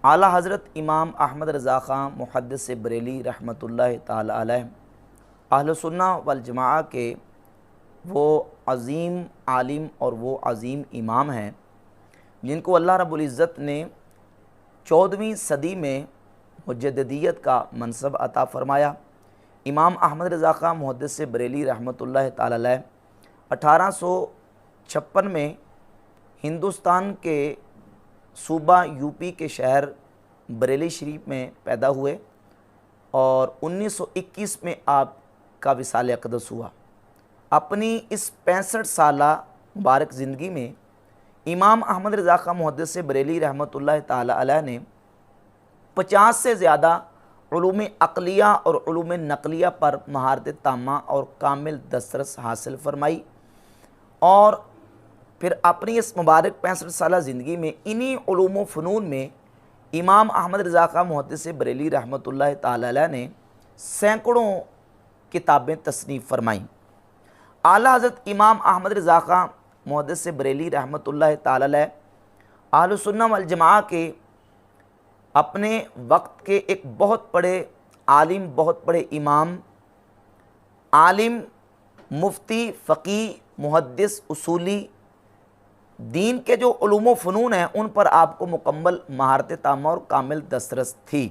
आला हज़रत इमाम अहमद रज़ा ख़ान मुहद्दिस बरेली रहमतुल्लाह ताला अलैह अहले सुन्ना वल जमाआ के वो अज़ीम आलिम और वो अज़ीम इमाम हैं जिनको अल्लाह रब्बुल इज़्ज़त ने 14वीं सदी में मुजद्दिदियत का मनसब अता फ़रमाया। इमाम अहमद रज़ा ख़ान मुहद्दिस बरेली रहमतुल्लाह ताला अलैह 1856 में हिंदुस्तान के सूबा यूपी के शहर बरेली शरीफ में पैदा हुए और 1921 में आपका विसाल अक़दस हुआ। अपनी इस 65 साला मुबारक ज़िंदगी में इमाम अहमद रज़ा ख़ान मुहद्दिस बरेली रहमतुल्लाह ताला अलैह ने 50 से ज़्यादा उलूम अक़लिया और उलूम नक़लिया पर महारत तामा और कामिल दस्तरस हासिल फरमाई और फिर अपनी इस मुबारक 65 साला ज़िंदगी में इन्हीं उलूम फ़नून में इमाम अहमद रज़ा ख़ान मुहद्दिस बरेली रहमतुल्लाह ताला अलैह ने सैकड़ों किताबें तसनीफ़ फरमाईं। आला हज़रत इमाम अहमद रज़ा ख़ान मुहद्दिस बरेली रहमतुल्लाह ताला अलैह अहले सुन्ना वल जमाआ के अपने वक्त के एक बहुत बड़े आलिम, बहुत बड़े इमाम, आलिम, मुफ्ती, फ़क़ीह, मुहद्दिस, उसूली, दीन के जो उलूम फ़नून हैं उन पर आपको मुकम्मल महारत तामा और कामिल दस्तरस थी।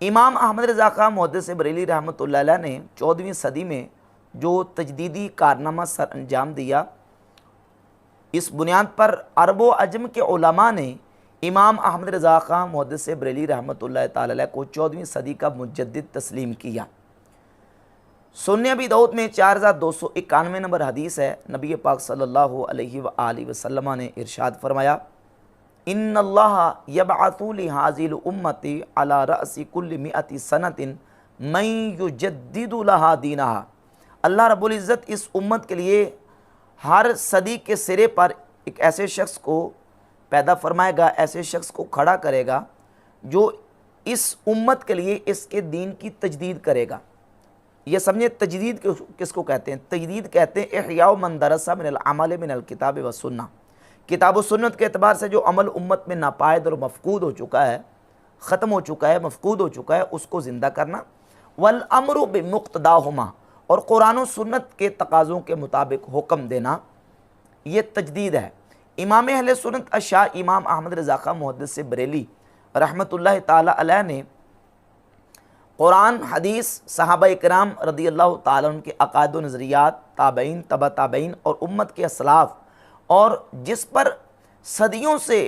इमाम अहमद रज़ा ख़ान मुहद्दिस बरेली रहमतुल्लाह अलैह ने 14वीं सदी में जो तजदीदी कारनामा सर अंजाम दिया, इस बुनियाद पर अरब व अजम के उलमा ने इमाम अहमद रज़ा ख़ान मुहद्दिस बरेली रहमतुल्लाह ताला अलैह को 14वीं सदी का मुजद्दिद तस्लीम किया। सुन्नी अबी दाऊद में 4291 नंबर हदीस है। नबी पाक सल्लल्लाहु अलैहि व आलिहि वसल्लम ने इरशाद फरमाया, इन्नल्लाह यबअतु लिहाज़िल उम्मति अला रअसी कुल्लि मिअति सनतिन मन युजद्दिदु लहा दीनहा। अल्लाह रब्बुल इज़्ज़त इस उम्मत के लिए हर सदी के सिरे पर एक ऐसे शख्स को पैदा फरमाएगा, ऐसे शख्स को खड़ा करेगा जो इस उम्मत के लिए इसके दीन की तजदीद करेगा। ये समझे तजदीद किसको कहते हैं? तजदीद कहते हैं इहयाउ मन दरसा मिनल अमल मिनल किताब व सुन्ना। किताब व सुन्नत के अतबार से जो अमल उम्मत में नापायद और मफकूद हो चुका है, ख़त्म हो चुका है, मफकूद हो चुका है, उसको ज़िंदा करना। वल अमरु बिमुक़्तदाहुमा, और कुरान व सुन्नत के तकाज़ों के मुताबिक हुक्म देना, ये तजदीद है। इमाम अहले सुन्नत अशाह इमाम अहमद रज़ा ख़ान मुहद्दिस बरेली रहमतुल्लाह ताला अलैह ने कुरान, हदीस, सहाबा इकराम रदियल्लाहु ताला अन्हुम के अक़ायद व नज़रियात, ताबईन, तबा ताबईन और उम्मत के असलाफ़, और जिस पर सदियों से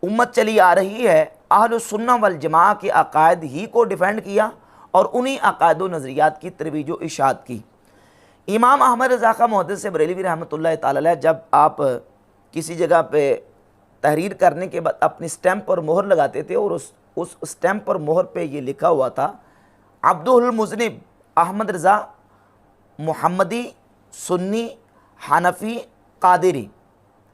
उम्मत चली आ रही है, अहले सुन्ना वल जमाआ के अक़ायद ही को डिफेंड किया और उन्हीं अक़ायद व नज़रियात की तरवीज व इशाअत की। इमाम अहमद रज़ा ख़ान मुहद्दिस बरेली रहमतुल्लाह ताला अलैह जब आप किसी जगह पे तहरीर करने के बाद अपनी स्टैम्प पर मोहर लगाते थे और उस स्टैम्प पर मोहर पे ये लिखा हुआ था, अब्दुल मुज़निब अहमद रज़ा मुहम्मदी सुन्नी हनफी कादिरी,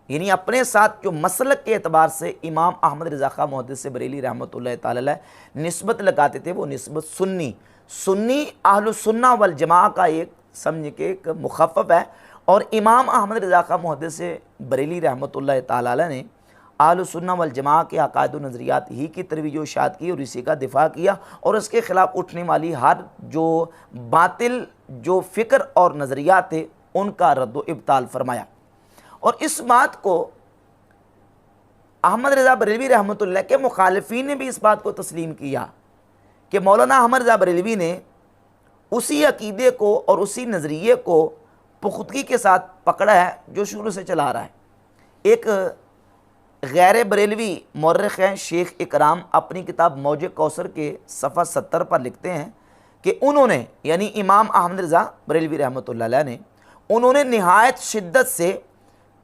यानी अपने साथ जो मसलक के एतबार से इमाम अहमद रज़ा ख़ान मुहद्दिस बरेली रहमतुल्लाह ताला अलैह निस्बत लगाते थे, वो निस्बत सुन्नी अहलु सुन्ना वल जमाआ का एक समझ के एक मुखफ़फ़ है। और इमाम अहमद रज़ा ख़ान मुहद्दिस बरेली रहमतुल्लाह ताला अलैह ने अहलु सुन्ना वल जमाआ के अक़ायद व नज़रियात ही की तरवीज व इशाअत की और इसी का दिफ़ा किया और उसके ख़िलाफ़ उठने वाली हर जो बातिल जो फ़िक्र और नज़रियात थे उनका रद्द व इब्ताल फरमाया। और इस बात को अहमद रज़ा बरेलवी रहमतुल्लाह के मुखालिफीन ने भी इस बात को तस्लीम किया कि मौलाना अहमद रज़ा बरेलवी ने उसी अक़ीदे को और उसी नज़रिए को पुख्तगी के साथ पकड़ा है जो शुरू से चला रहा है। एक गैर बरेलवी मौर्रिख़ हैं शेख इकराम अपनी किताब मौज कौसर के सफ़ा 70 पर लिखते हैं कि उन्होंने, यानी इमाम अहमद रज़ा बरेलवी रहमतुल्लाह अलैह ने, उन्होंने नहायत शिद्दत से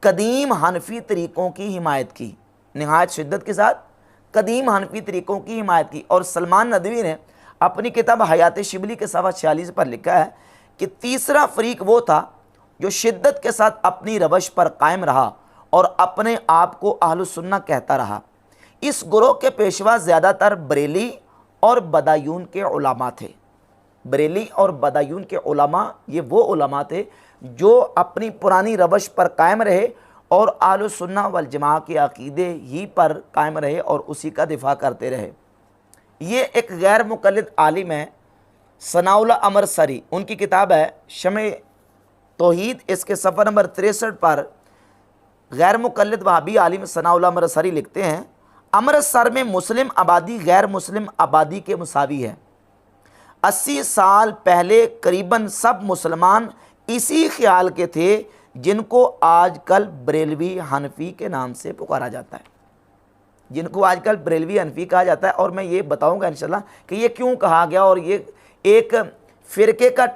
कदीम हनफी तरीक़ों की हिमायत की, नहायत शिद्दत के साथ कदीम हनफी तरीक़ों की हिमायत की। और सलमान नदवी ने अपनी किताब हयात शिबली के सफ़ा 46 पर लिखा है कि तीसरा फ़रीक़ वो था जो शिद्दत के साथ अपनी रवश पर कायम रहा और अपने आप को अहलुस सुन्ना कहता रहा। इस गुरोह के पेशवा ज़्यादातर बरेली और बदायून के उलमा थे। बरेली और बदायून के उलमा ये वो उलमा थे जो अपनी पुरानी रवश पर कायम रहे और अहले सुन्नत वल जमात के अकीदे ही पर कायम रहे और उसी का दिफा करते रहे। ये एक गैर मुक़ल्लिद आलिम है सनाउल्लाह अमरसरी, उनकी किताब है शमे तौहीद, इसके सफ़र नंबर 63 पर गैर मुक़ल्लिद वहाबी आलिम सनाउल्लाह अमरसरी लिखते हैं, अमृतसर में मुस्लिम आबादी गैर मुस्लिम आबादी के मुसावी है। 80 साल पहले करीबन सब मुसलमान इसी ख्याल के थे जिनको आजकल बरेलवी हनफी के नाम से पुकारा जाता है, जिनको आजकल बरेलवी हनफी कहा जाता है। और मैं ये बताऊंगा इंशाल्लाह कि ये क्यों कहा गया और ये एक फ़िरके का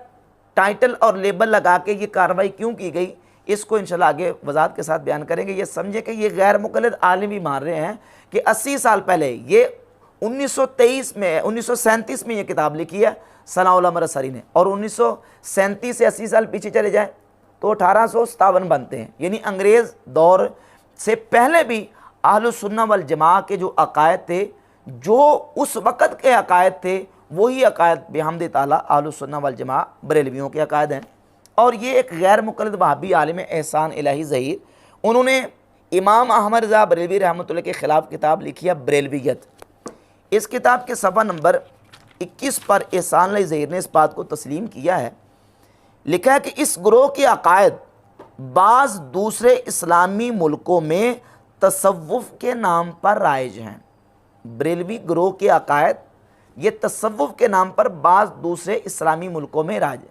टाइटल और लेबल लगा के ये कार्रवाई क्यों की गई, इसको इंशाल्लाह आगे वजाहत के साथ बयान करेंगे। ये समझे कि ये गैर मुक़ल्लिद आलिम भी मान रहे हैं कि 80 साल पहले, ये 1937 में ये किताब लिखी है सनाउल्लाह अमरसरी ने, और 1937 से 80 साल पीछे चले जाए तो 1857 बनते हैं, यानी अंग्रेज़ दौर से पहले भी अहले सुन्नत वल जमात के जो अकायद थे, जो उस वक़्त के अकायद थे, वही अकायद बिहम्द ताला अहले सुन्नत वल जमात बरेलवियों के अकायद हैं। और ये एक गैर मुक़ल्लिद वहाबी आलिम एहसान इलाही ज़हीर, उन्होंने इमाम अहमद रज़ा बरेलवी रहमतुल्लाह के ख़िलाफ़ किताब लिखी है बरेलवियत। इस किताब के सफ़ा नंबर 21 पर एहसान इलाही ज़हीर ने इस बात को तस्लीम किया है, लिखा है कि इस ग्रोह के अकायद बाज़ दूसरे इस्लामी मुल्कों में तसव्वुफ़ के नाम पर राइज हैं। बरेलवी ग्रोह के अकायद ये तसव्वुफ़ के नाम पर बाज़ दूसरे इस्लामी मुल्कों में राइज है।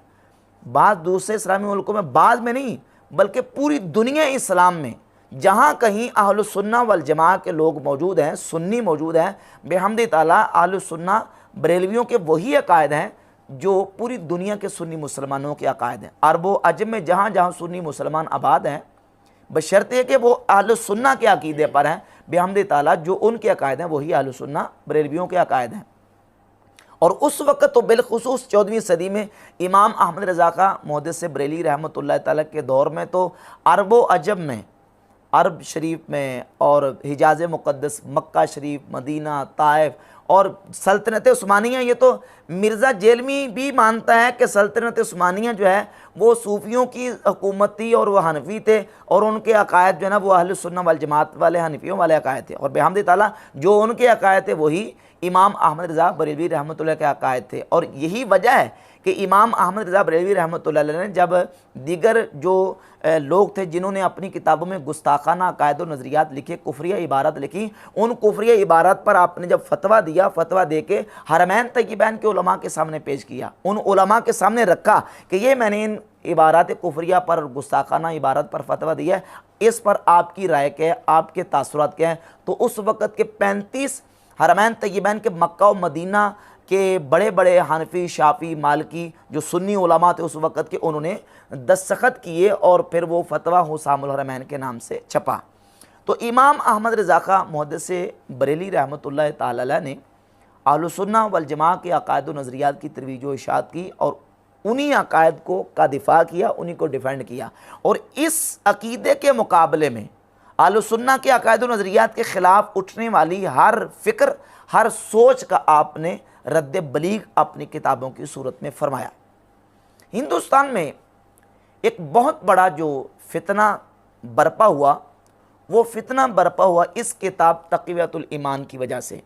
बाज़ दूसरे इस्लामी मुल्कों में, बाज़ में नहीं बल्कि पूरी दुनिया इस्लाम में जहाँ कहीं अहले सुन्नत वल जमात के लोग मौजूद हैं, सुन्नी मौजूद हैं, बिहम्द ताला अहले सुन्नत बरेलवियों के वही अकायद हैं जो पूरी दुनिया के सुन्नी मुसलमानों के अकायद हैं। अरब व अजम में जहाँ जहाँ सुन्नी मुसलमान आबाद हैं, बशर्ते कि वो अहले सुन्नत के अकीदे पर हैं, बिहम्द ताला जो उनके अकायद हैं वही अहले सुन्नत बरेलवियों के अकायद हैं। और उस वक़्त तो बिलखुसूस 14वीं सदी में इमाम अहमद रज़ा का मुहद्दिस बरेली रहमतुल्लाह तआला के दौर में तो अरब व अजम में, अरब शरीफ में और हिजाज़ मुक़द्दस, मक्का शरीफ, मदीना, ताइफ और सल्तनत उस्मानिया, ये तो मिर्ज़ा जेलमी भी मानता है कि सल्तनत उस्मानिया जो है वो सूफ़ियों की हुकूमत थी और वह हनफी थे, और उनके अकायद जो है ना वो अहले सुन्नत वल जमात वाले हनफियों वाले अकायद थे, और बिहम्द ताला जो उनके अकायद थे वही इमाम अहमद रज़ा बरेलवी रहमतुल्लाह के अकायद थे। और यही वजह है कि इमाम अहमद रज़ा बरेलवी रहमतुल्लाह ने जब दीगर जो लोग थे जिन्होंने अपनी किताबों में गुस्ताखाना अकायद और नज़रियात लिखे, कुफरिया इबारत लिखी, उन कुफरिया इबारत पर आपने जब फतवा दिया, फतवा दे के हरमैन तय्यबैन के उलमा के सामने पेश किया, उन उलमा के सामने रखा कि ये मैंने इन इबारत कुफरिया पर और गुस्ताखाना इबारत पर फतवा दिया है, इस पर आपकी राय क्या है, आपके तासुरात क्या हैं। तो उस वक़्त के 35 हरमैन तय्यबैन के मक्का और मदीना के बड़े बड़े हनफी, शाफी, मालिकी जो सुन्नी उलमा थे उस वक़्त के, उन्होंने दस्तखत किए और फिर वो फतवा हुसामुल हरमैन के नाम से छपा। तो इमाम अहमद रज़ा का मुहद्दिस बरेली रहमतुल्लाह तआला अलैह ने अहले सुन्नत वल जमात के अकायद व नज़रियात की तरवीज व इरशाद की और उन्हीं अकायद को का दिफा किया, उन्हीं को डिफेंड किया। और इस अकीदे के मुकाबले में अहले सुन्नत के अकायद व नज़रियात के ख़िलाफ़ उठने वाली हर फ़िक्र, हर सोच का आपने रद्द बलीग अपनी किताबों की सूरत में फरमाया। हिंदुस्तान में एक बहुत बड़ा जो फितना बरपा हुआ, वो फितना बरपा हुआ इस किताब तक़वियतुल ईमान की वजह से।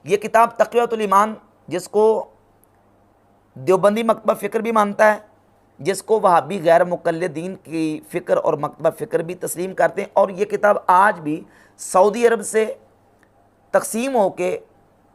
ये किताब तक़वियतुल ईमान, जिसको देवबंदी मकतबा फ़िक्र भी मानता है, जिसको वहाबी गैर मुक़ल्लिदीन की फ़िक्र और मकतबा फ़िक्र भी तस्लीम करते हैं, और ये किताब आज भी सऊदी अरब से तकसीम होके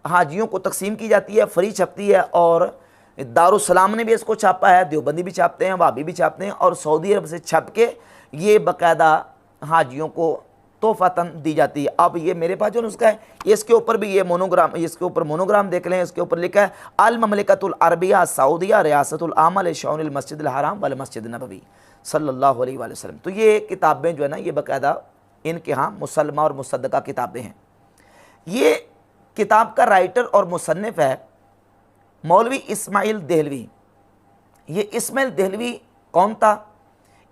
हाजियों को तकसीम की जाती है, फ्री छपती है, और दारुस्सलाम ने भी इसको छापा है, देवबंदी भी छापते हैं, वहाबी भी छापते हैं, और सऊदी अरब से छप के ये बाकायदा हाजियों को तोहफ़तन दी जाती है। अब ये मेरे पास जो नुस्खा है, इसके ऊपर भी ये मोनोग्राम, इसके ऊपर मोनोग्राम देख लें, इसके ऊपर लिखा है अल ममलिकतुल अरबिया सऊदिया रियासतुल आमल शौनिल मस्जिदिल हराम वल मस्जिद नबवी सल्लल्लाहु अलैहि वसल्लम। तो ये किताबें जो है ना, ये बाकायदा इनके यहाँ मुसल्मा और मुसद्दका किताबें हैं। ये किताब का राइटर और मुसन्निफ़ है मौलवी इस्माइल देहलवी। ये इस्माइल देहलवी कौन था?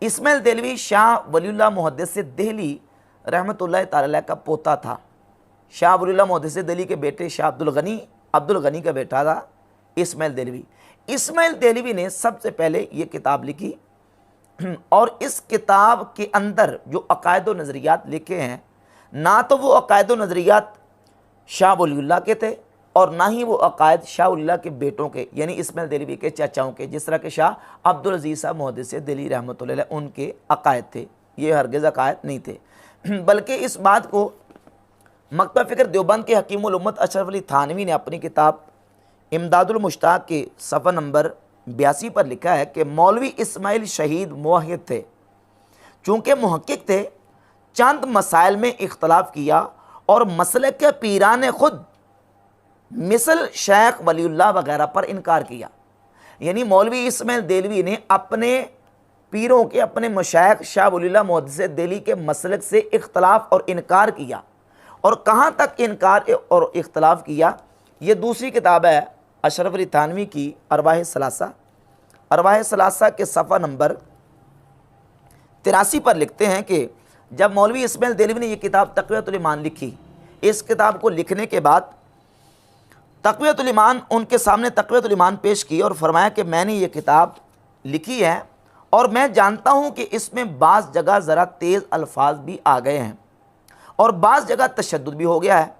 इस्माइल देहलवी शाह वलीउल्लाह मुहद्दिस देहली रहमतुल्लाह तआला का पोता था। शाह वलीउल्लाह मुहद्दिस देहली के बेटे शाह अब्दुल गनी का बेटा था इस्माइल देहलवी। इस्माइल देहलवी ने सबसे पहले ये किताब लिखी और इस किताब के अंदर जो अकायद व नज़रियात लिखे हैं, ना तो वो अकायद व नज़रियात शाह वलीउल्लाह के थे और ना ही वो अकायद शाह वलीउल्लाह के बेटों के यानी इस्माइल देलवी के चाचाओं के, जिस तरह के शाह अब्दुल अजीज़ साहब मुहद्दिस दिल्ली रहमतुल्लाह अलैह उनके अकायद थे। ये हरगिज़ अकायद नहीं थे। बल्कि इस बात को मकतब फ़िक्र देवबंद के हकीमुल उम्मत अशरफ अली थानवी ने अपनी किताब इमदादुल मुश्ताक के सफ़ा नंबर 82 पर लिखा है कि मौलवी इस्माइल शहीद मुवहिद थे, चूँकि मुहक्किक थे, चंद मसाइल में इख्तलाफ किया और मसलक के पीरान ने खुद मिसल शेख वलीउल्लाह वगैरह पर इनकार किया। यानी मौलवी इस्माइल देलवी ने अपने पीरों के, अपने मशाइख शाह वलीउल्लाह मुहद्दिस दिल्ली के मसलक से इख्तलाफ और इनकार किया। और कहाँ तक इनकार और इख्तलाफ किया, ये दूसरी किताब है अशरफ अली थानवी की अरवाह सलासा। अरवाह सलासा के सफ़ा नंबर 83 पर लिखते हैं कि जब मौलवी इस्माइल देलवी ने यह किताब तक़वियतुल ईमान लिखी, इस किताब को लिखने के बाद तक़वियतुल ईमान उनके सामने तक़वियतुल ईमान पेश की और फरमाया कि मैंने ये किताब लिखी है और मैं जानता हूँ कि इसमें बाज़ जगह ज़रा तेज़ अल्फाज भी आ गए हैं और बाज़ जगह तशद्दुद भी हो गया है।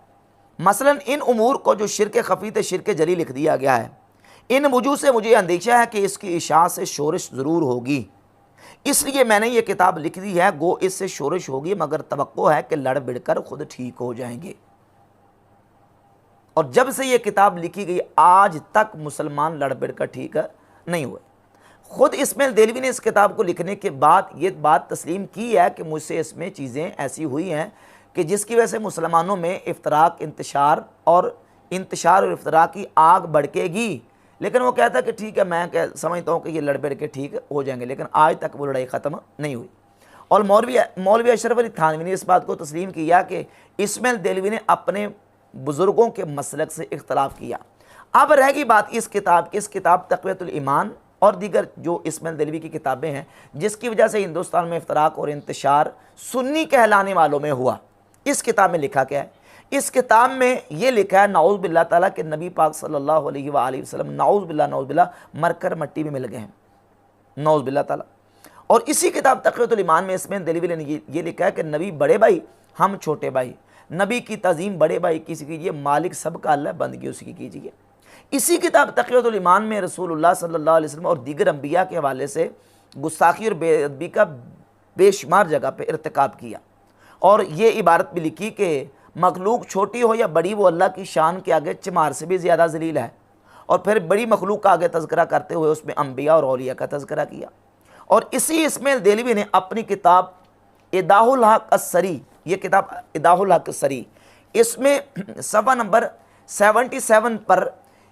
मसलन इन उमूर को जो शिरक खफ़ी थे शिरक जली लिख दिया गया है। इन वजूह से मुझे अंदेशा है कि इसकी इशा से शोरश ज़रूर होगी, इसलिए मैंने ये किताब लिख दी है। गो इससे शोरश होगी मगर तवक्को है कि लड़ बिड़ कर खुद ठीक हो जाएंगे। और जब से ये किताब लिखी गई आज तक मुसलमान लड़ बिड़ कर ठीक नहीं हुए। ख़ुद इस्माइल देलवी ने इस किताब को लिखने के बाद ये बात तस्लीम की है कि मुझसे इसमें चीज़ें ऐसी हुई हैं कि जिसकी वजह से मुसलमानों में इफ्तराक, इंतशार और इफ्तराक की आग भड़केगी। लेकिन वो कहता है कि ठीक है, मैं समझता हूँ कि ये लड़ बिड़ के ठीक हो जाएंगे, लेकिन आज तक वो लड़ाई ख़त्म नहीं हुई। और मौलवी अशरफ अली थानवी ने इस बात को तस्लीम किया कि इस्माइल देलवी ने अपने बुज़ुर्गों के मसलक से इख्तलाफ किया। अब रहेगी बात इस किताब की। इस किताब तक़वियतुल ईमान और दीगर जो इस्माइल देलवी की किताबें हैं, जिसकी वजह से हिंदुस्तान में इफ्तराक और इंतशार सुन्नी कहलाने वालों में हुआ। इस किताब में लिखा क्या है? इस किताब में ये लिखा है नाउज़ बिल्लाह ताला के नबी पाक सल्लल्लाहु अलैहि वसल्लम नाउज़ बिल्लाह मरकर मट्टी में मिल गए हैं, नाउज़ बिल्लाह ताला। और इसी किताब तक़वियतुल ईमान में इस्माइल देलवी ने ये लिखा है कि नबी बड़े भाई, हम छोटे भाई, नबी की तज़ीम बड़े भाई की कीजिए, मालिक सबका अल्लाह, बंदगी उसकी कीजिए। इसी किताब तक़वियतुल ईमान में रसूलुल्लाह सल्लल्लाहु अलैहि वसल्लम और दीगर अंबिया के हवाले से गुस्ताखी और बेअदबी का बेशुमार जगह पर इर्तिकाब किया। और ये इबारत भी लिखी कि मखलूक छोटी हो या बड़ी, वो अल्लाह की शान के आगे चमार से भी ज़्यादा ज़लील है। और फिर बड़ी मखलूक का आगे तज़किरा करते हुए उसमें अंबिया और औलिया का तज़किरा किया। और इसी इस्माइल देलवी ने अपनी किताब इदाहुल हक अस्सरी, ये किताब इदाहुल हक अस्सरी, इसमें सफ़ा नंबर 77 पर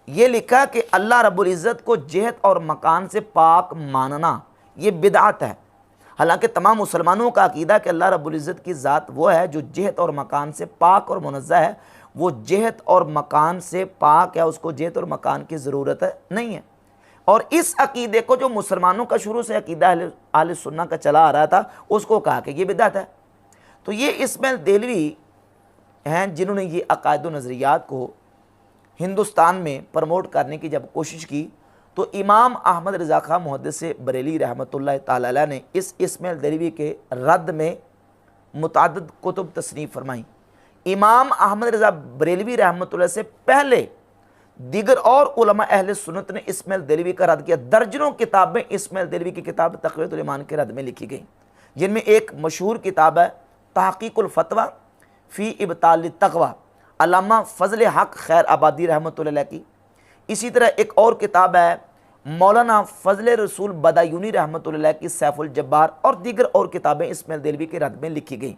यह लिखा कि अल्लाह रब्बुल इज़्ज़त को जहत और मकान से पाक मानना ये बिदअत है। हालांकि तमाम मुसलमानों का अकीदा कि अल्लाह रब्बुल इज़्ज़त की ज़ात वो है जो जहत और मकान से पाक और मुनज़्ज़ह है। वो जहत और मकान से पाक है, उसको जहत और मकान की ज़रूरत नहीं है। और इस अकीदे को जो मुसलमानों का शुरू से अकीदा अहले सुन्ना का चला आ रहा था, उसको कहा कि ये बिदअत है। तो ये इस्माइल देलवी हैं जिन्होंने ये अकायद व नज़रियात को हिंदुस्तान में प्रमोट करने की जब कोशिश की, तो इमाम अहमद रज़ा खां मुहद्दिस बरेली रहमतुल्लाह ताला अलैह ने इस इस्माइल देलवी के रद्द में मुतअद्दिद कुतुब तसनीफ़ फरमाई। इमाम अहमद रज़ा बरेलवी रहमतुल्लाह से पहले दीगर और उलमा अहले सुन्नत ने इस्माइल देलवी का रद्द किया। दर्जनों किताबें इस्माइल देलवी की किताब तक़वियतुल ईमान के रद्द में लिखी गई, जिनमें एक मशहूर किताब है तहक़ीक़ुल फ़तवा फ़ी इब्ताल तक़वा, अल्लामा फ़ज़ल हक़ खैर आबादी रहमतुल्लाह अलैह की। इसी तरह एक और किताब है मौलाना फ़ज़ल रसूल बदायूनी रहमतुल्लाह अलैह की सैफ़ुल जब्बार, और दीगर और किताबें इस्माइल देलवी के रद्द में लिखी गई।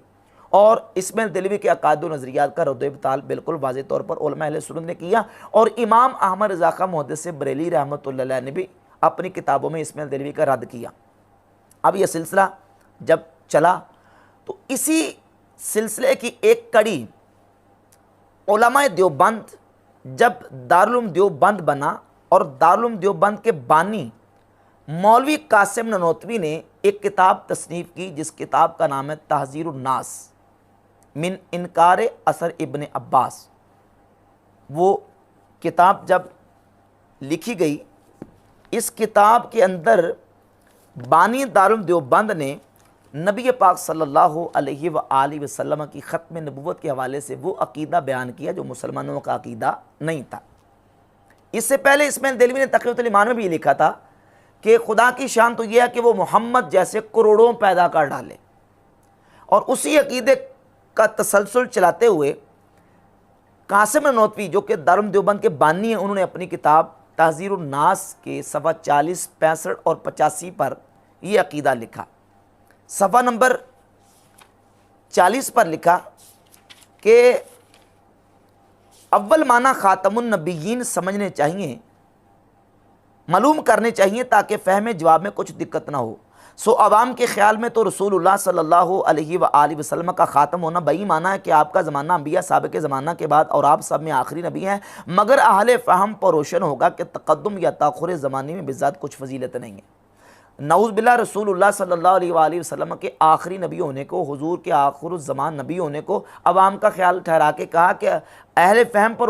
और इस्माइल देलवी के अकायद व नज़रियात का रद्द इब्ताल बिल्कुल वाज़ेह तौर पर उलमा अहले सुन्नत ने किया। और इमाम अहमद रज़ा खां मुहद्दिस बरेली रहमतुल्लाह अलैह ने भी अपनी किताबों में इस्माइल देलवी का रद्द किया। अब यह सिलसिला जब चला तो इसी सिलसिले की एक कड़ी उलमाए देवबंद जब दारुल उलूम देवबंद बना, और दारुल उलूम देवबंद के बानी मौलवी कासिम ननोतवी ने एक किताब तसनीफ़ की, जिस किताब का नाम है तहज़ीरुन नास मिन इनकार असर इब्न अब्बास। वो किताब जब लिखी गई, इस किताब के अंदर बानी दारुल देवबंद ने नबी पाक सल्लल्लाहु अलैहि व आलिहि वसल्लम की ख़त्म नबूवत के हवाले से वो अकीदा बयान किया जो मुसलमानों का अकीदा नहीं था। इससे पहले इस्माइल देलवी ने तक़ियतुल ईमान में भी लिखा था कि खुदा की शान तो यह है कि वो मोहम्मद जैसे करोड़ों पैदा कर डाले, और उसी अकीदे का तसलसल चलाते हुए कासिम ननौतवी जो कि दारुल देवबंद के बानी हैं, उन्होंने अपनी किताब तहज़ीरुन नास के सफ़ा 40, 65 और 85 पर यह अकीदा लिखा। सफ़ा नंबर 40 पर लिखा कि अव्वल माना ख़ातमुन नबिय्यीन समझने चाहिए, मालूम करने चाहिए ताकि फ़हम जवाब में कुछ दिक्कत ना हो। सो अवाम के ख्याल में तो रसूलुल्लाह सल्लल्लाहु अलैहि व आलिहि वसल्लम का ख़ातम होना बई माना है कि आपका ज़माना अंबिया साबिक़ ज़माना के बाद और आप सब में आखिरी नबी हैं, मगर अहले फ़हम पर रोशन होगा कि तक़द्दुम या ताख़ुर ज़माने में बिज़ात कुछ फजीलत नहीं है। नऊज़ बिल्लाह रसूलुल्लाह सल्लल्लाहु अलैहि वसल्लम के आखिरी नबी होने को, हुजूर के आखिरुज़ ज़मान नबी होने को अवाम का ख्याल ठहरा के कहा कि अहले फ़हम पर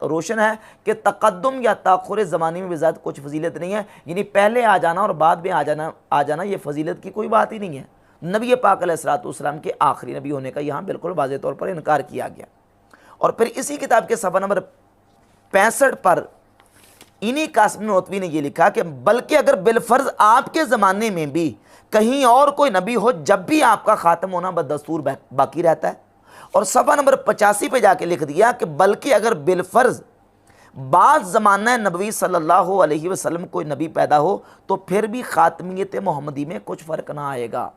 रोशन है कि तक़द्दुम या ताख़ुर ज़माने में बिज़ात कुछ फजीलत नहीं है, यानी पहले आ जाना और बाद में आ जाना ये फजीलत की कोई बात ही नहीं है। नबी पाक अलैहिस्सलातु वस्सलाम के आखिरी नबी होने का यहाँ बिल्कुल वाज़ेह तौर पर इनकार किया गया। और फिर इसी किताब के सफ़ा नंबर 65 पर इन्हीं कासिम ननौतवी ने यह लिखा कि बल्कि अगर बिलफर्ज आपके ज़माने में भी कहीं और कोई नबी हो, जब भी आपका ख़ात्म होना बदस्तूर बाकी रहता है। और सफ़ा नंबर 85 पे जाके लिख दिया कि बल्कि अगर बिलफर्ज बाद ज़माना नबवी सल्लल्लाहु अलैहि वसल्लम कोई नबी पैदा हो तो फिर भी ख़ातमियत मोहम्मदी में कुछ फ़र्क ना आएगा।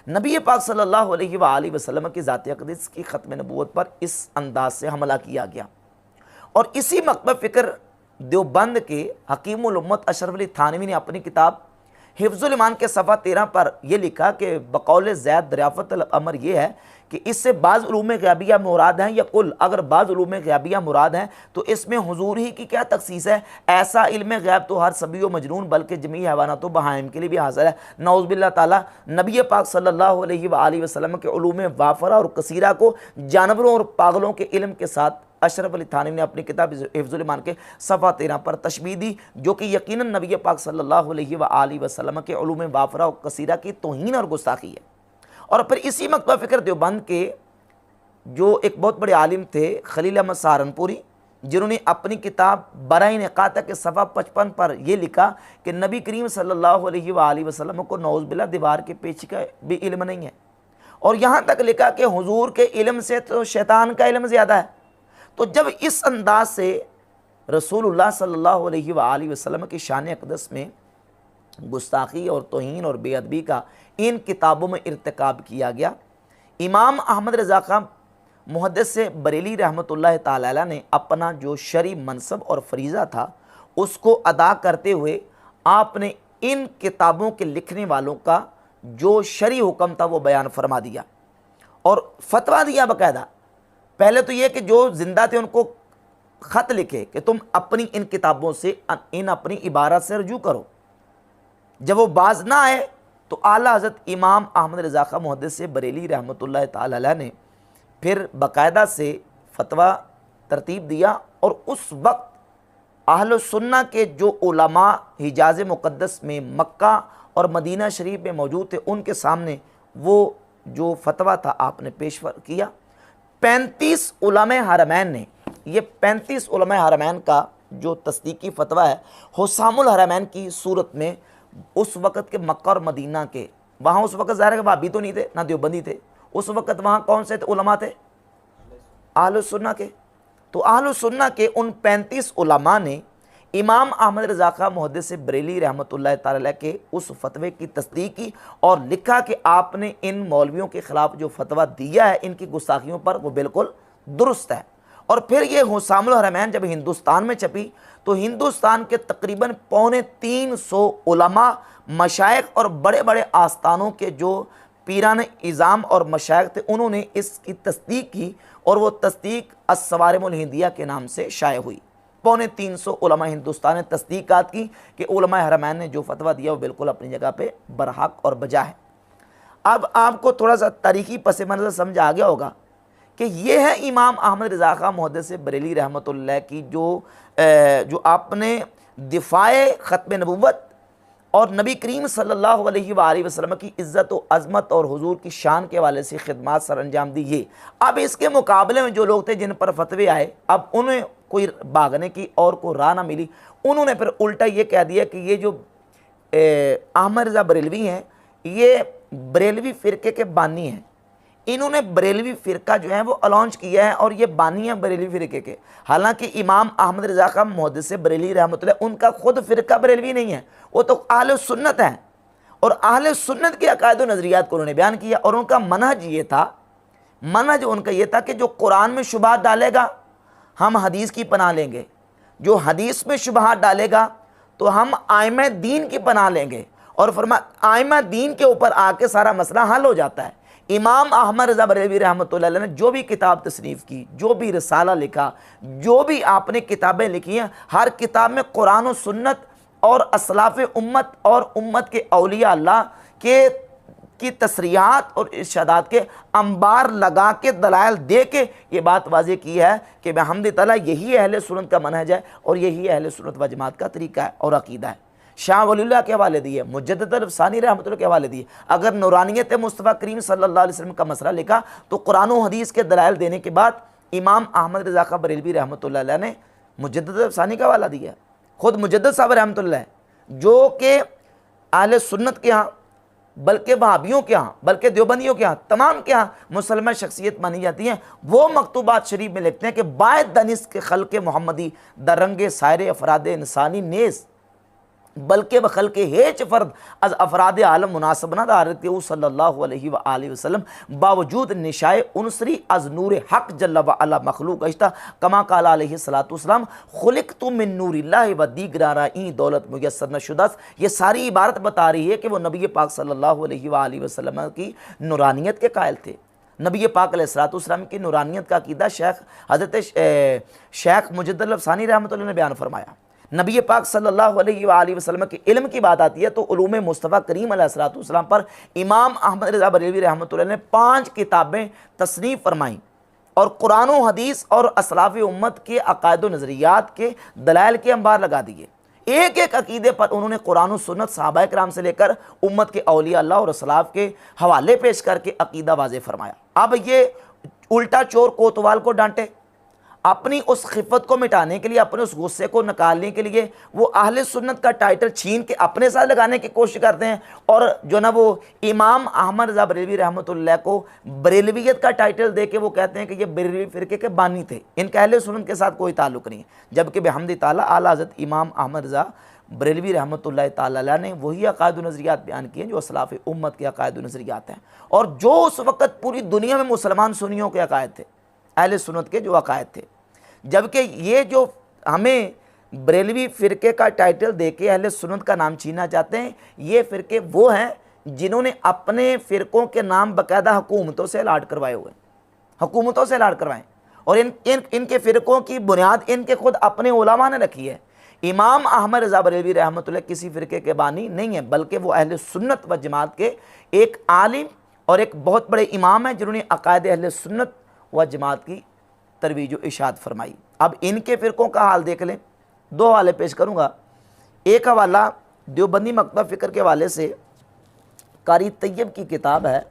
नबी पाक सल्लल्लाहु अलैहि वसल्लम की ज़ात अक़दस की ख़त्म नबूवत पर इस अंदाज से हमला किया गया। और इसी मकतब फ़िक्र देवबंद के हकीमुल उम्मत अशरफ अली थानवी ने अपनी किताब हिफ्ज़ुल ईमान के सफ़ा 13 पर यह लिखा कि बकौल ज़ैद दरियाफ़तुल अमर यह है कि इससे बाज़ उलूम ग़ैबिया मुराद हैं या कुल। अगर बाज़ उलूम ग़ैबिया मुराद हैं तो इसमें हुजूर ही की क्या तख़सीस है। ऐसा इल्म ग़ैब तो हर सभी व मजनून बल्कि जमी हैवानात व बहाइम के लिए भी हासिल है। नऊज़ बिल्लाह ताला नबी पाक सल्लल्लाहु अलैहि वसल्लम के उलूम वाफ़रा और कसीरा को जानवरों और पागलों के इल्म के साथ अशरफ अली थानवी ने अपनी किताब हिफ्ज़ुल ईमान के सफ़ा 13 पर तशबीह दी, जो कि यकीनन नबी पाक सल्लल्लाहु अलैहि वसल्लम के उलूम वाफ़रा और कसीरा की तौहीन और गुस्ताखी है। और फिर इसी मकतब फ़िक्र देवबंद के जो एक बहुत बड़े आलिम थे खलील अहमद सहारनपुरी, जिन्होंने अपनी किताब बराए निकाता के सफ़ा 55 पर यह लिखा कि नबी करीम सल्लल्लाहु अलैहि वसल्लम को नऊज़ बिल्लाह दीवार के पीछे का भी इल्म नहीं है। और यहाँ तक लिखा कि हुजूर के इल्म से तो शैतान का इल्म ज़्यादा है। तो जब इस अंदाज से रसूलुल्लाह सल्लल्लाहु अलैहि वसल्लम की शान अक़दस में गुस्ताखी और तौहीन और बेअदबी का इन किताबों में इर्तिकाब किया गया, इमाम अहमद रज़ा खां मुहद्दिस बरेली रहमतुल्लाह ताला अलैह ने अपना जो शरई मनसब और फरीज़ा था उसको अदा करते हुए आपने इन किताबों के लिखने वालों का जो शरई हुक्म था वो बयान फरमा दिया और फतवा दिया बाकायदा। पहले तो ये कि जो ज़िंदा थे उनको ख़त लिखे कि तुम अपनी इन किताबों से इन अपनी इबारत से रजू करो। जब वो बाज ना आए तो आला हज़रत इमाम अहमद रज़ा खां मुहद्दिस बरेली रहमतुल्लाह ताला अलैह ने फिर बाकायदा से फतवा तरतीब दिया। और उस वक्त अहल सुन्ना के जो उलमा हिजाज़ मुक़द्दस में मक्का और मदीना शरीफ में मौजूद थे, उनके सामने वो जो फतवा था आपने पेश किया। 35 उलमा हरमैन ने, ये 35 उलमा हरमैन का जो तस्दीकी फतवा है हुसामुल हरमैन की सूरत में उस वक़्त के मक्का और मदीना के, वहाँ उस वक़्त ज़ाहिर है वहाबी तो नहीं थे ना देवबंदी थे, उस वक़्त वहाँ कौन से उलमा थे? अहले सुन्ना के। तो अहले सुन्ना के उन 35 उलमा ने इमाम अहमद रज़ा खां मुहद्दिस बरेली रहमतुल्लाह ताला अलैह के उस फतवे की तस्दीक की और लिखा कि आपने इन मौलवियों के ख़िलाफ़ जो फतवा दिया है इनकी गुस्ताखियों पर वो बिल्कुल दुरुस्त है। और फिर ये हुसामुल हरमैन जब हिंदुस्तान में छपी तो हिंदुस्तान के तकरीबन 350 उलमा, मशाइख और बड़े बड़े आस्थानों के जो पीरान इज़ाम और मशाइख थे उन्होंने इसकी तस्दीक की और वो तस्दीक अस्सवारिमुल हिंदिया के नाम से शाये हुई। 350 उलमा हिंदुस्तान ने तस्दीकात की कि उलमा हरमैन ने जो फतवा दिया वो बिल्कुल अपनी जगह पे बरहक और बजा है। अब आपको थोड़ा सा तारीखी पस मंज़र समझ आ गया होगा कि ये है इमाम अहमद रज़ा खां मुहद्दिस बरेली रहमतुल्लाह की जो आपने दिफ़ाए ख़त्म नबूवत और नबी करीम सल्लल्लाहु अलैहि वसल्लम की इज़्ज़त व अज़मत और हुजूर की शान के हवाले से खिदमत सर अंजाम दी। ये अब इसके मुकाबले में जो लोग थे जिन पर फतवे आए, अब उन्हें कोई भागने की और को राह ना मिली, उन्होंने फिर उल्टा ये कह दिया कि ये जो अहमद रज़ा बरेलवी हैं ये बरेलवी फ़िरके के बानी हैं। इन्होंने बरेलवी फ़िरका जो है वो अलॉन्च किया है और ये बानी है बरेलवी फ़िरके के। हालांकि इमाम अहमद रज़ा खान मुहद्दिस बरेलवी रहमतुल्लाह उनका खुद फ़िरका बरेलवी नहीं है, वो तो अहले सुन्नत हैं और अहले सुन्नत के अकायद व नज़रियात को उन्होंने बयान किया। और उनका मनहज ये था, मनहज उनका ये था कि जो कुरान में शुबहात डालेगा हम हदीस की पनाह लेंगे, जो हदीस में शुबहात डालेगा तो हम आइमा दीन की पनाह लेंगे। और फरमा आइमा दीन के ऊपर आके सारा मसला हल हो जाता है। इमाम अहमद रज़ा बरेलवी रहमतुल्लाह अलैह ने जो भी किताब तसनीफ़ की, जो भी रिसाला लिखा, जो भी आपने किताबें लिखी हैं, हर किताब में कुरान और सुन्नत और असलाफ़ उम्मत और उम्मत के औलिया अल्लाह के की तसरीहात और इरशादात के अंबार लगा के दलाइल दे के ये बात वाज़ेह की है कि बेहम्द ताला यही अहले सुन्नत का मनहज है और यही अहले सुन्नत व जमात का तरीका है और अकीदा है। शाह वलीउल्लाह के हवाले दिए, मुजद्दिद अल-अफ़सानी रहमतुल्लाह के हवाले दिए। अगर नूरानियत मुस्तफ़ा करीम सल्लल्लाहु अलैहि वसल्लम का मसला लिखा तो कुरान और हदीस के दलाइल देने के बाद इमाम अहमद रज़ा खान बरेलवी रहमतुल्लाह अलैह ने मुजद्दिद अल-अफ़सानी का हवाला दिया। खुद मुजद्दिद साहब रहमतुल्लाह जो कि अहले सुन्नत के यहाँ, बल्कि वहाबियों के यहाँ, बल्कि देवबंदियों के यहाँ, तमाम के यहाँ मुसलमान शख्सियत मानी जाती हैं, वो मकतूबात शरीफ में लिखते हैं कि बायद दनिस के खल्क़ मोहम्मदी दरंगे सायरे अफराद इंसानी नेस बल्कि बखल के हेच फ़र्द अज अफराद आलम मुनासब न दारत सल्लल्लाहु अलैहि व आलिहि वसल्लम बावजूद निशाए उनसरी अज नूर हक जल्ला व अला मखलूक अश्ता कमा काला अलैहि सलातु वस्सलाम खुलिक़तु मिन नूरिल्लाहि व दीगराराई दौलत मुयस्सर न शुदस। ये सारी इबारत बता रही है कि वो नबी पाक सल्लल्लाहु अलैहि व आलिहि वसल्लम की नूरानियत के कायल थे। नबी पाक अलैहिस्सलातु वस्सलाम की नूरानियत का अकीदा हज़रत शेख मुजद्दिद अल-अफ़सानी रहमतुल्लाह ने बयान फरमाया। नबी पाक सल्लल्लाहु अलैहि वसल्लम के इल्म की बात आती है तो उलूम मुस्तफ़ा करीम अलैहिस्सलातु वस्सलाम पर इमाम अहमद रज़ा बरेलवी रहमतुल्लाह ने 5 किताबें तसनीफ़ फरमाई और कुरान व हदीस और असलाफ़ उम्मत के अकायद व नज़रियात के दलाइल के अंबार लगा दिए। एक एक अकीदे पर उन्होंने कुरान व सुन्नत सहाबाए किराम से लेकर उम्मत के औलिया अल्लाह और असलाफ़ के हवाले पेश करके अकीदा वाज़ेह फरमाया। अब ये उल्टा चोर कोतवाल को डांटे, अपनी उस खिफ़त को मिटाने के लिए, अपने उस गुस्से को निकालने के लिए वो अहले सुन्नत का टाइटल छीन के अपने साथ लगाने की कोशिश करते हैं और जो ना वो इमाम अहमद रज़ा बरेलवी रहमतुल्लाह को बरेलवियत का टाइटल दे के वो कहते हैं कि ये बरेलवी फ़िरके के बानी थे, इनका अहले सुन्नत के साथ कोई ताल्लुक़ नहीं। जबकि बेहम्द ताला आला हज़रत इमाम अहमद रज़ा बरेलवी रहमतुल्लाह ताला अलैह ने वही अकायद व नज़रियात बयान किए जो असलाफ़ उम्मत के अकायद व नज़रियात हैं और जो उस वक़्त पूरी दुनिया में मुसलमान सुन्नियों के अकायद थे, अहले सुन्नत के जो अकायद थे। जबकि ये जो हमें बरेलवी फ़िरके का टाइटल देके अहले सुन्नत का नाम छीनना चाहते हैं, ये फ़िरके वो हैं जिन्होंने अपने फ़िरकों के नाम बाकायदा हुकूमतों से अलाट करवाए हुए, हुकूमतों से अलाट करवाएं और इनके फ़िरकों की बुनियाद इनके खुद अपने उलमा ने रखी है। इमाम अहमद रज़ा बरेलवी रहमतुल्लाह किसी फ़िरके के बानी नहीं है, बल्कि वो अहले सुन्नत व जमात के एक आलिम और एक बहुत बड़े इमाम हैं जिन्होंने अकायद अहले सुन्नत व जमात की तरवीज व इशाद फरमाई। अब इनके फ़िरकों का हाल देख लें। 2 हवाले पेश करूँगा। एक हवाला देवबंदी मकतब फ़िक्र के हवाले से कारी तैयब की किताब है,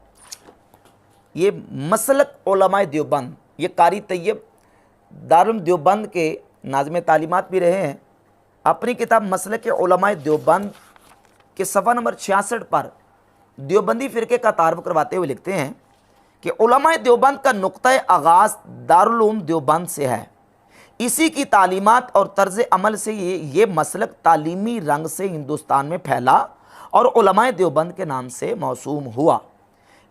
ये मसलक उलमाए देवबंद, ये कारी तैयब दारुल देवबंद के नाज़िम तालीमात भी रहे हैं। अपनी किताब मसलक उलमाए देवबंद के सफ़ा नंबर 66 पर देवबंदी फ़िरके का तारुफ करवाते हुए लिखते हैं कि उलमाए देवबंद का नुक्ता आगाज़ दारुल उलूम देवबंद से है। इसी की तालीमात और तर्ज़ अमल से ये मसलक तालीमी रंग से हिंदुस्तान में फैला और उलमाए देवबंद के नाम से मौसूम हुआ।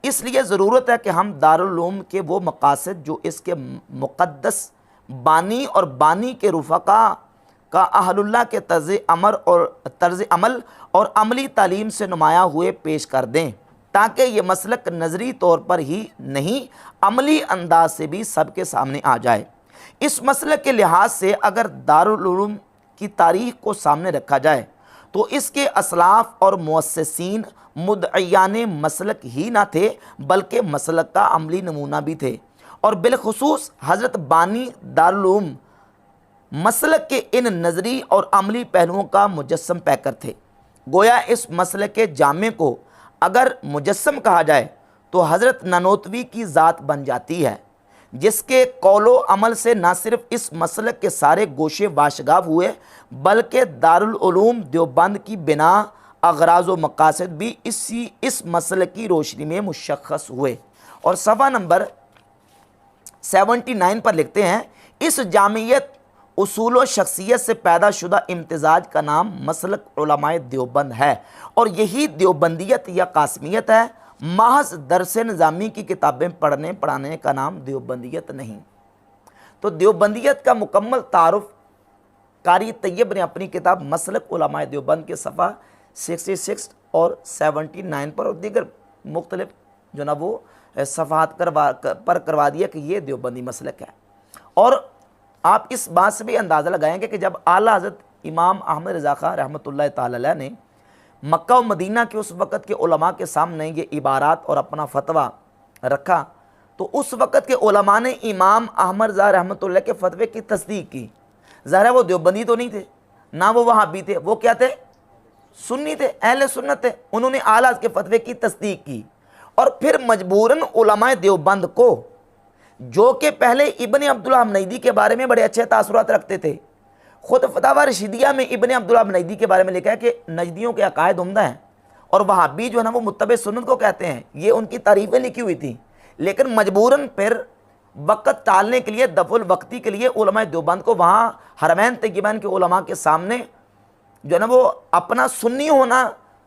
इसलिए ज़रूरत है कि हम दारुल उलूम के वो मकासद जो इसके मुक़द्दस बानी और बानी के रुफ़क़ा का अहलुल्लाह के तर्ज़ अमल और अमली तालीम से नुमाया हुए पेश कर दें, ताकि ये मसलक नज़री तौर पर ही नहीं अमली अंदाज से भी सबके सामने आ जाए। इस मसलक के लिहाज से अगर दारुल उलूम की तारीख़ को सामने रखा जाए तो इसके असलाफ़ और मुअस्सिसीन मुद्दईयाने मसलक ही ना थे, बल्कि मसलक का अमली नमूना भी थे और बिलखुसूस हज़रत बानी दारुल उलूम मसलक के इन नज़री और अमली पहलुओं का मुजस्सम पैकर थे। गोया इस मसले के जामे को अगर मुजस्सम कहा जाए तो हज़रत ननोतवी की ज़ात बन जाती है, जिसके कौलो अमल से न सिर्फ इस मसलक के सारे गोशे वाशगाब हुए बल्कि दारुल उलूम देवबंद की बिना अगराज व मकासद भी इस मसले की रोशनी में मुशख्खस हुए। और सफ़ा नंबर 79 पर लिखते हैं, इस जामियत उसूल व शख्सियत से पैदा शुदा इम्तिजाज का नाम मसलक उलमाए देवबंद है और यही देवबंदियत या कासमियत है। महज दरस निज़ामी की किताबें पढ़ने पढ़ाने का नाम देवबंदियत नहीं। तो देवबंदियत का मुकम्मल तारुफ कारी तैयब ने अपनी किताब मसलक उलमाए देवबंद के सफ़ा 66 और 79 पर और दीगर मुख्तलिफ जो ना वो सफ़ात करवा दिया कि ये देवबंदी मसलक है। और आप इस बात से भी अंदाज़ा लगाएंगे कि जब आला हज़रत इमाम अहमद रज़ा खां रहमतुल्लाह ताला अलैह ने मक्का और मदीना के उस वक़्त के उलमा के सामने ये इबारात और अपना फतवा रखा, तो उस वक़्त के उलमा ने इमाम अहमद रज़ा रहमतुल्लाह के फतवे की तस्दीक की। ज़ाहिर है वो देवबंदी तो नहीं थे, ना वो वहाबी थे, वो क्या थे? सुन्नी थे, अहले सुन्नत थे। उन्होंने आला के फतवे की तस्दीक की और फिर मजबूरन उलमाए देवबंद को, जो कि पहले इब्ने अब्दुल वहाब नजदी के बारे में बड़े अच्छे तासुरात रखते थे, खुद फतावा रशीदिया में इब्ने अब्दुल वहाब नजदी के बारे में लिखा है कि नजदियों के अकायद उम्दा हैं और वहाबी जो है ना वो मुत्तबे सुन्नत को कहते हैं। ये उनकी तारीफ़ें लिखी हुई थी, लेकिन मजबूरन फिर वक़्त टालने के लिए, दफुल वक्ती के लिए उलमाए देवबंद को वहाँ हरमैन तय्यबैन के उलमा के सामने जो है ना वो अपना सुन्नी होना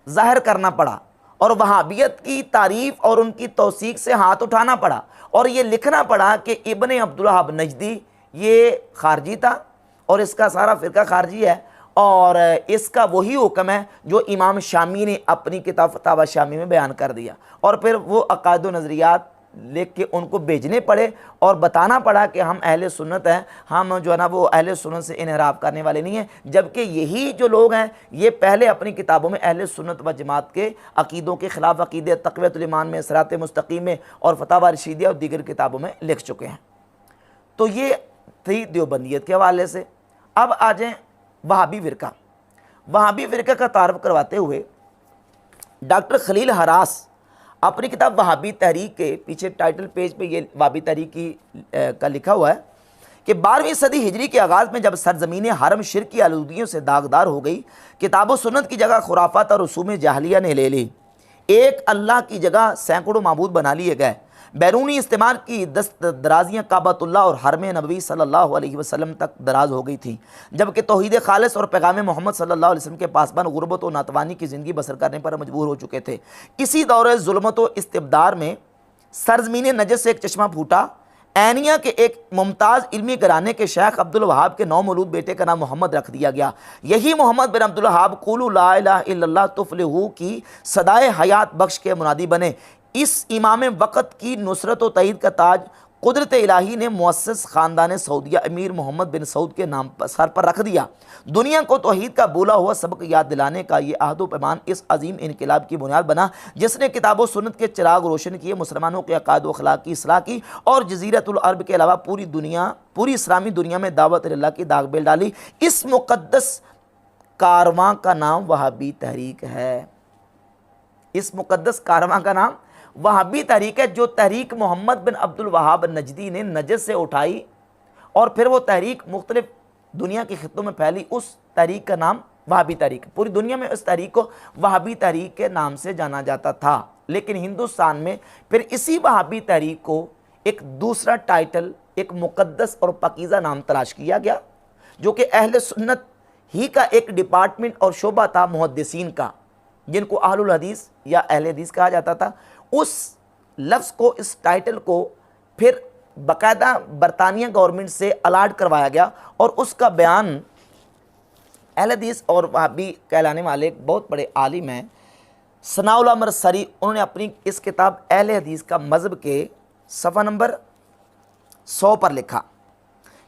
ज़ाहिर करना पड़ा और वहाबियत की तारीफ़ और उनकी तौसीक से हाथ उठाना पड़ा और ये लिखना पड़ा कि इब्ने अब्दुल वहाब नजदी ये खारजी था और इसका सारा फ़िरका खारजी है और इसका वही हुक्म है जो इमाम शामी ने अपनी किताब फतावा शामी में बयान कर दिया। और फिर वो अकायद व नज़रियात लिख के उनको भेजने पड़े और बताना पड़ा कि हम अहले सुन्नत हैं, हम जो है ना वो अहले सुन्नत से इनहराफ करने वाले नहीं हैं। जबकि यही जो लोग हैं ये पहले अपनी किताबों में अहले सुन्नत व जमात के अकीदों के ख़िलाफ़ अकीदे तक़वियतुल ईमान में, सिरात मुस्तकीम में और फतावा रशीदिया और दीगर किताबों में लिख चुके हैं। तो ये थी देवबंदियत के हवाले से। अब आ जाएँ वहाबी फ़िरका। वहाबी फ़िरका का तारुफ करवाते हुए डॉक्टर खलील हरास अपनी किताब वहाबी तहरीक के पीछे टाइटल पेज पे ये वहाबी तहरीक का लिखा हुआ है कि 12वीं सदी हिजरी के आगाज़ में जब सरज़मीन हरम शिरक की आलूदियों से दागदार हो गई, किताब व सुन्नत की जगह खुराफात और रसूम जाहलिया ने ले ली। एक अल्लाह की जगह सैकड़ों माबूद बना लिए गए। बैरूनी इस्तेमाल की दस्त दराजियाँ काबतुल्लाह और हरम नबवी सल्लल्लाहु अलैहि वसल्लम तक दराज हो गई थी, जबकि तौहीद खालिस और पैगाम मोहम्मद सल्लल्लाहु अलैहि वसल्लम के पासबान गुरबत और नातवानी की ज़िंदगी बसर करने पर मजबूर हो चुके थे। इसी दौर जुल्मत व इस्तिबदार में सरज़मीन नजद से एक चश्मा फूटा। ऐनिया के एक मुमताज़ इल्मी घराने के शेख अब्दुल वहाब के 9 मौलूद बेटे का नाम मोहम्मद रख दिया गया। यही मोहम्मद बिन अब्दुल वहाब कुलू ला इलाहा इल्लल्लाह तुफ्लिहू की सदाए हयात बख्श के मुनादी बने। इस इमाम वक़्त की नुसरत व तईद का ताज कुदरत इलाही ने मुअस्सिस ख़ानदान सऊदिया अमीर मोहम्मद बिन सऊद के नाम पर सर पर रख दिया। दुनिया को तौहीद का बोला हुआ सबक याद दिलाने का ये अहद पैमान इस अजीम इनकलाब की बुनियाद बना, जिसने किताब व सुन्नत के चिराग रोशन किए, मुसलमानों के अकायद व अखलाक की इसलाह की और जज़ीरतुल अरब के अलावा पूरी इस्लामी दुनिया में दावत अल्लाह की दाग बेल डाली। इस मुक़द्दस कारवां का नाम वहाबी तहरीक है। इस मुक़द्दस कारवां का नाम वहाबी तहरीक है, जो तहरीक मोहम्मद बिन अब्दुल वहाब नजदी ने नजद से उठाई और फिर वो तहरीक मुख्तलिफ दुनिया के खित्तों में फैली। उस तहरीक का नाम वहाबी तहरीक, पूरी दुनिया में उस तहरीक को वहाबी तहरीक के नाम से जाना जाता था। लेकिन हिंदुस्तान में फिर इसी वहाबी तहरीक को एक दूसरा टाइटल, एक मुक़द्दस और पकीज़ा नाम तलाश किया गया, जो कि अहले सुन्नत ही का एक डिपार्टमेंट और शोबा था मुहद्दिसीन का, जिनको अहलुल हदीस या अहले हदीस कहा जाता था। उस लफ्ज़ को, इस टाइटल को फिर बाकायदा बरतानिया गवर्नमेंट से अलाट करवाया गया और उसका बयान अहले हदीस और वहाबी कहलाने वाले एक बहुत बड़े आलिम हैं सनाउल अमर सरी, उन्होंने अपनी इस किताब अहले हदीस का मज़हब के सफ़ा नंबर 100 पर लिखा।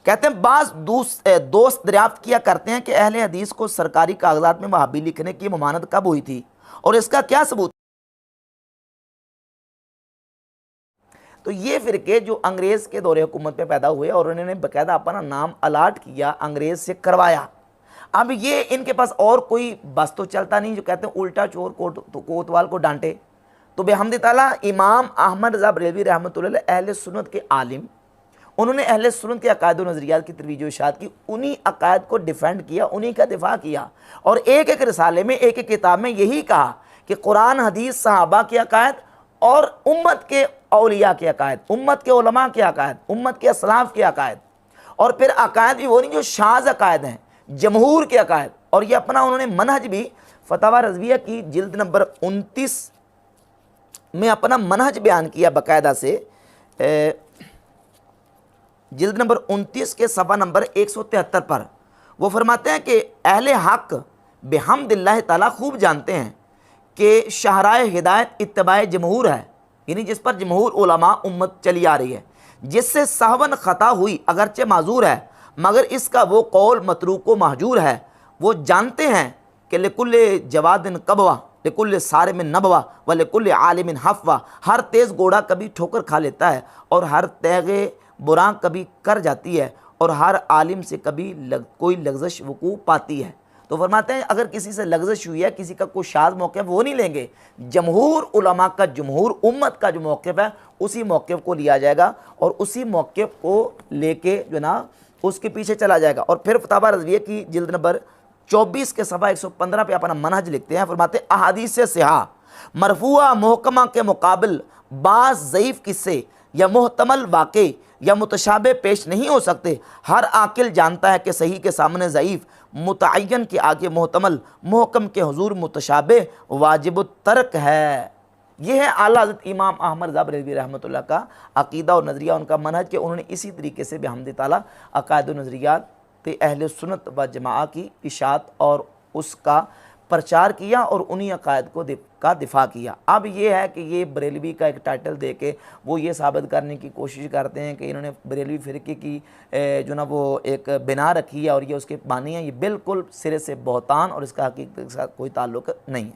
कहते हैं बाज़ दोस्त दरियाफ्त किया करते हैं कि अहले हदीस को सरकारी कागजात में वहाबी लिखने की ममानत कब हुई थी और इसका क्या सबूत। तो ये फ़िरके जो अंग्रेज़ के दौरे हुकूमत में पैदा हुए और उन्होंने बाकायदा अपना नाम अलाट किया, अंग्रेज़ से करवाया। अब ये इनके पास और कोई बस तो चलता नहीं, जो कहते हैं उल्टा चोर कोतवाल को डांटे। तो बेहमद ताला इमाम अहमद रज़ा बरेलवी रहमतुल्लाह अलैह अहले सुन्नत के आलिम, उन्होंने अहले सुन्नत के अकायद और नज़रियात की तरवीज व इरशाद की, उन्हीं अकायद को डिफेंड किया, उन्हीं का दिफा किया, और एक एक रिसाले में, एक एक किताब में यही कहा कि कुरान हदीस सहाबा के अकायद और उम्मत के औलिया के अकायद, उम्मत के उलमा के अकायद, उम्मत के असलाफ के अकायद, और फिर अकायद भी वो नहीं जो शाज़ अकायद हैं, जमहूर के अकायद। और ये अपना उन्होंने मनहज भी फतवा रज़विया की जिल्द नंबर 29 में अपना मनहज बयान किया बाकायदा से, जिल्द नंबर 29 के सफ़ा नंबर 173 पर वो फरमाते हैं कि अहले हक़ बिहम्दिल्लाह ताला खूब जानते हैं कि शहराए हिदायत इत्तबाए जमहूर है, यानी जिस पर जमहूर उलमा उम्मत चली आ रही है, जिससे सहवन ख़ता हुई अगरचे माजूर है मगर इसका वो कौल मतरूक व महजूर है। वो जानते हैं कि लिकुल्ले जवादिन कबवा लिकुल्ले सारे में नबवा व लिकुल्ले आलिमिन हफ़वा, हर तेज़ घोड़ा कभी ठोकर खा लेता है और हर तेगे बुरां कभी कर जाती है और हर आलिम से कभी कोई लग्ज़श वकू पाती है। तो फरमाते हैं अगर किसी से लग्ज़श हुई है, किसी का कोई शाज़ मौक़िफ़, वो नहीं लेंगे, जमहूर उलमा का, जमहूर उम्मत का जो मौक़िफ़ है उसी मौक़िफ़ को लिया जाएगा और उसी मौक़िफ़ को लेके जो ना उसके पीछे चला जाएगा। और फिर फतवा रज़विया की जिल्द नंबर 24 के सफ़ा 115 पे अपना मनहज लिखते हैं, फरमाते अहादीस सिहा मरफूआ मुहकमा के मुकाबिल बाज़ ज़ईफ़ किस्से या मुहतमल वाक़े या मुतशाबे पेश नहीं हो सकते। हर आकिल जानता है कि सही के सामने ज़ईफ़, मुतअय्यन के आगे मुहतमल, मुहकम के हुजूर मुतशाबे वाजिब तर्क है। ये है आला हज़रत इमाम अहमद रज़ा बरेलवी रहमतुल्लाह का अक़ीदा और नज़रिया, उनका मनहज के उन्होंने इसी तरीके से बिहम्द ताला अक़ायद व नज़रियात अहले सुन्नत व जमाआ की इशाअत और उसका प्रचार किया और उन्हीं अक़ायद को का दिफा किया। अब ये है कि ये बरेलवी का एक टाइटल दे के वो ये साबित करने की कोशिश करते हैं कि इन्होंने बरेलवी फ़िरक़े की जो ना वो एक बिना रखी है और ये उसके बानी है। ये बिल्कुल सिरे से बहतान और इसका हकीकत के साथ कोई ताल्लुक़ नहीं है।